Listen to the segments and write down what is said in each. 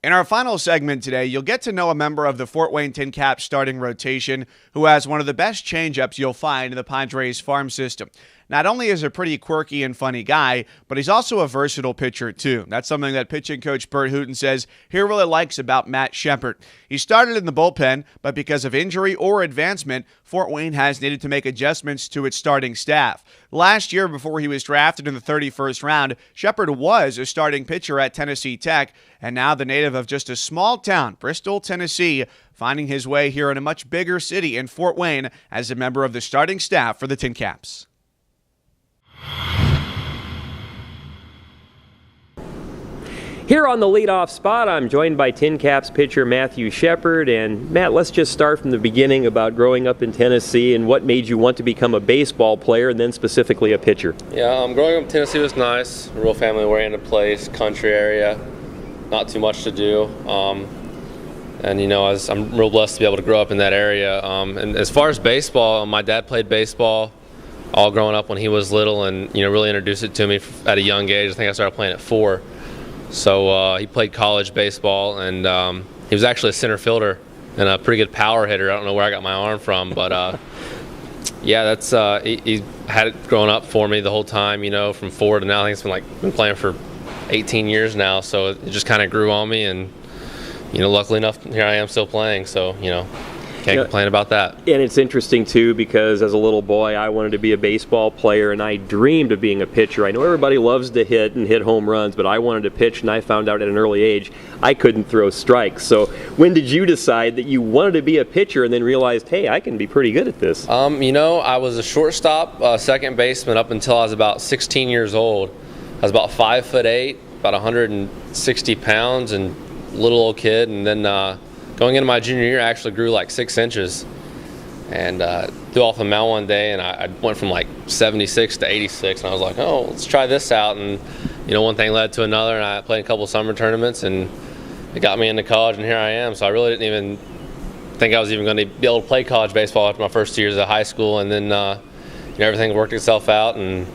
In our final segment today, you'll get to know a member of the Fort Wayne TinCaps starting rotation who has one of the best changeups you'll find in the Padres farm system. Not only is he a pretty quirky and funny guy, but he's also a versatile pitcher too. That's something that pitching coach Bert Hooten says he really likes about Matt Shepard. He started in the bullpen, but because of injury or advancement, Fort Wayne has needed to make adjustments to its starting staff. Last year, before he was drafted in the 31st round, Shepard was a starting pitcher at Tennessee Tech, and now the native of just a small town, Bristol, Tennessee, finding his way here in a much bigger city in Fort Wayne as a member of the starting staff for the TinCaps. Here on the Leadoff Spot, I'm joined by TinCaps pitcher Matthew Shepard. And Matt, let's just start from the beginning about growing up in Tennessee and what made you want to become a baseball player and then specifically a pitcher. Yeah, growing up in Tennessee was nice. A real family-oriented place, country area, not too much to do. And I'm real blessed to be able to grow up in that area. And as far as baseball, my dad played baseball all growing up when he was little, and really introduced it to me at a young age. I think I started playing at 4. So he played college baseball, and he was actually a center fielder and a pretty good power hitter. I don't know where I got my arm from, but yeah, that's he had it growing up for me the whole time. From 4 to now. I think it's been playing for 18 years now. So it just kind of grew on me, and luckily enough, here I am still playing. So can't complain about that. And it's interesting, too, because as a little boy, I wanted to be a baseball player, and I dreamed of being a pitcher. I know everybody loves to hit and hit home runs, but I wanted to pitch, and I found out at an early age I couldn't throw strikes. So when did you decide that you wanted to be a pitcher and then realized, hey, I can be pretty good at this? I was a shortstop, second baseman up until I was about 16 years old. I was about 5'8", about 160 pounds, and little old kid, and then going into my junior year, I actually grew like 6 inches, and threw off the mound one day, and I went from like 76 to 86, and I was like, oh, let's try this out, and one thing led to another, and I played a couple summer tournaments, and it got me into college, and here I am. So I really didn't even think I was even going to be able to play college baseball after my first 2 years of high school, and then everything worked itself out, and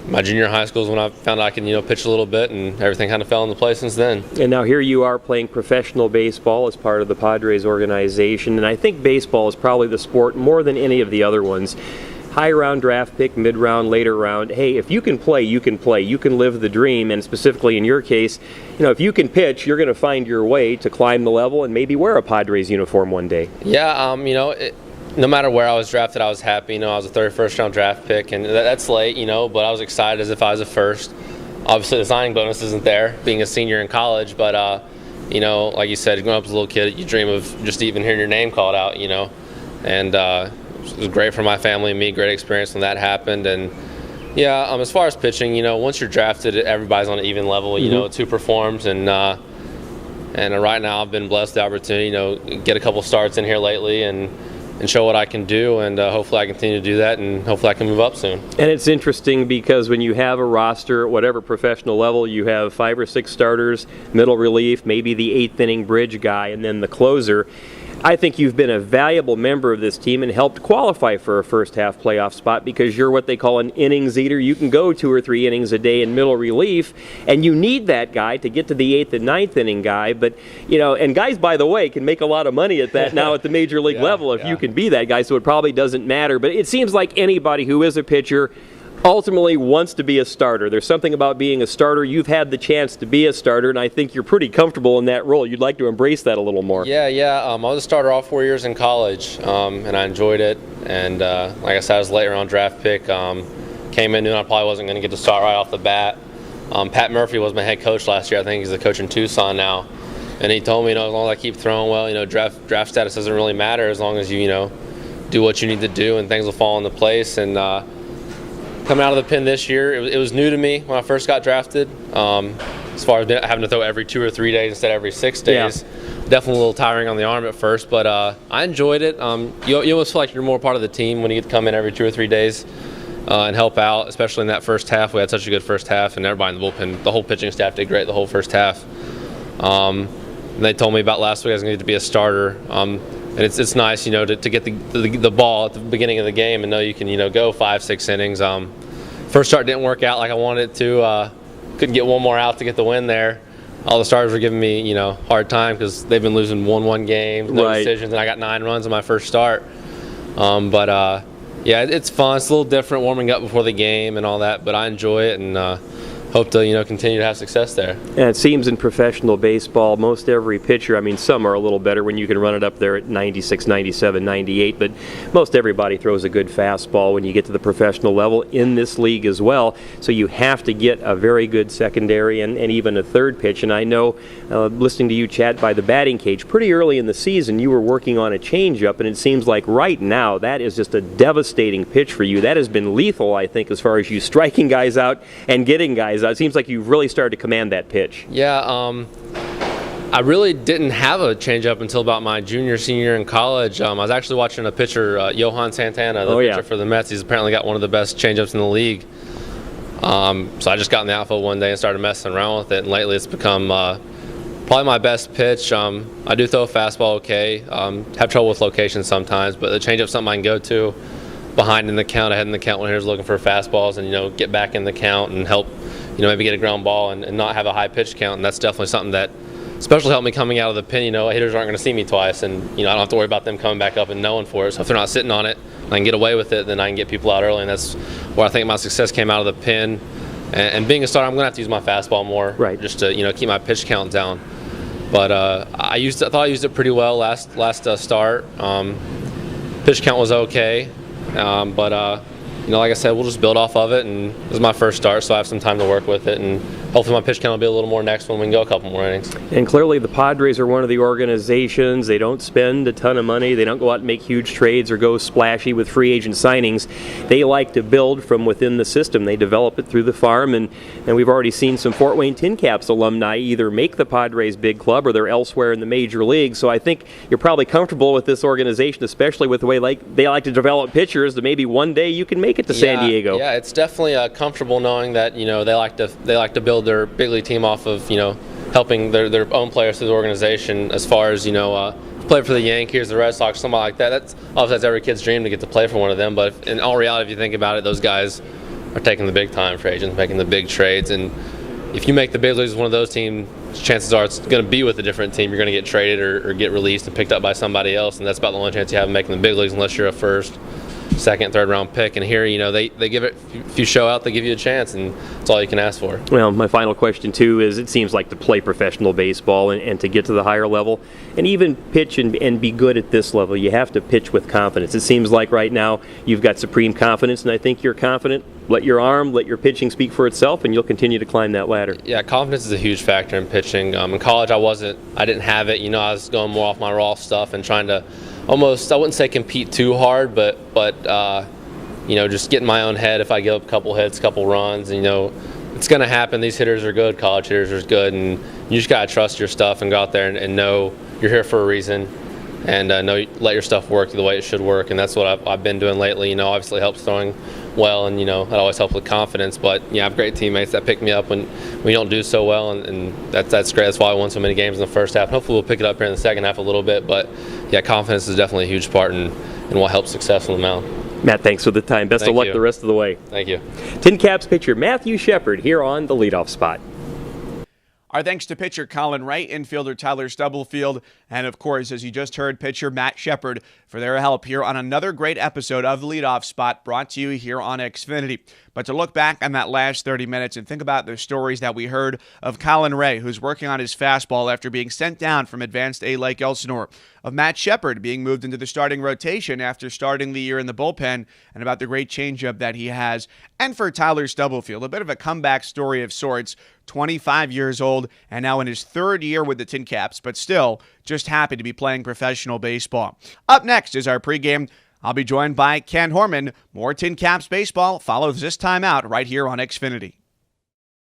my junior high school is when I found I could, pitch a little bit, and everything kind of fell into place since then. And now here you are playing professional baseball as part of the Padres organization, and I think baseball is probably the sport more than any of the other ones. High round draft pick, mid round, later round. Hey, if you can play, you can play. You can live the dream, and specifically in your case, if you can pitch, you're going to find your way to climb the level and maybe wear a Padres uniform one day. Yeah, no matter where I was drafted, I was happy. I was a 31st round draft pick, and that's late, but I was excited as if I was a first. Obviously, the signing bonus isn't there, being a senior in college, but, like you said, growing up as a little kid, you dream of just even hearing your name called out, and it was great for my family and me, great experience when that happened. And, yeah, as far as pitching, once you're drafted, everybody's on an even level, it's who performs, and right now I've been blessed the opportunity, get a couple starts in here lately, and show what I can do, and hopefully I continue to do that, and hopefully I can move up soon. And it's interesting because when you have a roster, whatever professional level, you have 5 or 6 starters, middle relief, maybe the 8th inning bridge guy, and then the closer. I think you've been a valuable member of this team and helped qualify for a first half playoff spot because you're what they call an innings eater. You can go 2 or 3 innings a day in middle relief, and you need that guy to get to the 8th and 9th inning guy. But, and guys, by the way, can make a lot of money at that now at the major league level if you can be that guy, so it probably doesn't matter. But it seems like anybody who is a pitcher ultimately wants to be a starter. There's something about being a starter. You've had the chance to be a starter, and I think you're pretty comfortable in that role. You'd like to embrace that a little more. Yeah. I was a starter all 4 years in college, and I enjoyed it. And like I said, I was a late round draft pick. Came in knowing I probably wasn't going to get to start right off the bat. Pat Murphy was my head coach last year. I think he's the coach in Tucson now. And he told me, as long as I keep throwing well, draft status doesn't really matter as long as you, do what you need to do, and things will fall into place. And coming out of the pen this year, it was new to me when I first got drafted. As far as having to throw every 2 or 3 days instead of every 6 days, definitely a little tiring on the arm at first, but I enjoyed it. You almost feel like you're more part of the team when you get to come in every 2 or 3 days and help out, especially in that first half. We had such a good first half, and everybody in the bullpen, the whole pitching staff did great the whole first half. And they told me about last week I was going to be a starter. And it's nice, to get the ball at the beginning of the game and know you can, go 5-6 innings. First start didn't work out like I wanted it to. Couldn't get one more out to get the win there. all the starters were giving me, hard time because they've been losing 1-1 games, no decisions, and I got 9 runs on my first start. Yeah, it's fun. It's a little different warming up before the game and all that, but I enjoy it and hope to, continue to have success there. And it seems in professional baseball, most every pitcher, I mean, some are a little better when you can run it up there at 96, 97, 98, but most everybody throws a good fastball when you get to the professional level in this league as well. So you have to get a very good secondary and even a third pitch. And I know, listening to you chat by the batting cage, pretty early in the season, you were working on a changeup, and it seems like right now that is just a devastating pitch for you. That has been lethal, I think, as far as you striking guys out and getting guys out. It seems like you've really started to command that pitch. Yeah, I really didn't have a changeup until about my senior year in college. I was actually watching a pitcher, Johan Santana, the pitcher for the Mets. He's apparently got one of the best changeups in the league. So I just got in the outfield one day and started messing around with it, and lately it's become probably my best pitch. I do throw a fastball okay. Have trouble with location sometimes, but the changeup's something I can go to behind in the count, ahead in the count when hitters looking for fastballs, and get back in the count and help maybe get a ground ball and not have a high pitch count. And that's definitely something that especially helped me coming out of the pen. Hitters aren't going to see me twice, and I don't have to worry about them coming back up and knowing for it. So if they're not sitting on it, I can get away with it, then I can get people out early, and that's where I think my success came out of the pen. And being a starter, I'm going to have to use my fastball more, just to keep my pitch count down. But I thought I used it pretty well last start. Pitch count was okay, but like I said, we'll just build off of it, and this is my first start, so I have some time to work with it, and hopefully my pitch count will be a little more next one. We can go a couple more innings. And clearly the Padres are one of the organizations. They don't spend a ton of money. They don't go out and make huge trades or go splashy with free agent signings. They like to build from within the system. They develop it through the farm, and we've already seen some Fort Wayne TinCaps alumni either make the Padres big club or they're elsewhere in the major league. So I think you're probably comfortable with this organization, especially with the way they like to develop pitchers, that maybe one day you can make it to San Diego. Yeah, it's definitely comfortable knowing that they like to build their big league team off of helping their own players through the organization. As far as play for the Yankees, the Red Sox, something like that. That's every kid's dream to get to play for one of them. But in all reality, if you think about it, those guys are taking the big time free agents, making the big trades, and if you make the big leagues with one of those teams, chances are it's going to be with a different team. You're going to get traded or get released and picked up by somebody else, and that's about the only chance you have of making the big leagues, unless you're a first, second, third round pick. And here, they give it, if you show out, they give you a chance, and that's all you can ask for. Well, my final question too is, it seems like to play professional baseball and to get to the higher level and even pitch and be good at this level, you have to pitch with confidence. It seems like right now you've got supreme confidence, and I think you're confident. Let your arm, let your pitching speak for itself, and you'll continue to climb that ladder. Yeah, confidence is a huge factor in pitching. In college, I didn't have it. I was going more off my raw stuff and trying to almost, I wouldn't say compete too hard, but just get in my own head. If I give up a couple hits, a couple runs, it's going to happen. These hitters are good. College hitters are good, and you just got to trust your stuff and go out there and know you're here for a reason, and let your stuff work the way it should work. And that's what I've been doing lately. Obviously helps throwing well, and that always helps with confidence. But I have great teammates that pick me up when we don't do so well, and that's great. That's why I won so many games in the first half. Hopefully we'll pick it up here in the second half a little bit. But confidence is definitely a huge part in what helps success on the mound. Matt, thanks for the time. Best of luck the rest of the way. Thank you. TinCaps pitcher Matthew Shepard here on the Leadoff Spot. Our thanks to pitcher Colin Wright, infielder Tyler Stubblefield, and of course, as you just heard, pitcher Matt Shepard for their help here on another great episode of the Leadoff Spot brought to you here on Xfinity. But to look back on that last 30 minutes and think about the stories that we heard of Colin Ray, who's working on his fastball after being sent down from Advanced A Lake Elsinore, of Matt Shepard being moved into the starting rotation after starting the year in the bullpen, and about the great changeup that he has, and for Tyler Stubblefield, a bit of a comeback story of sorts, 25 years old and now in his third year with the TinCaps, but still just happy to be playing professional baseball. Up next is our pregame. I'll be joined by Kent Hormann. More TinCaps baseball follows this time out right here on Xfinity.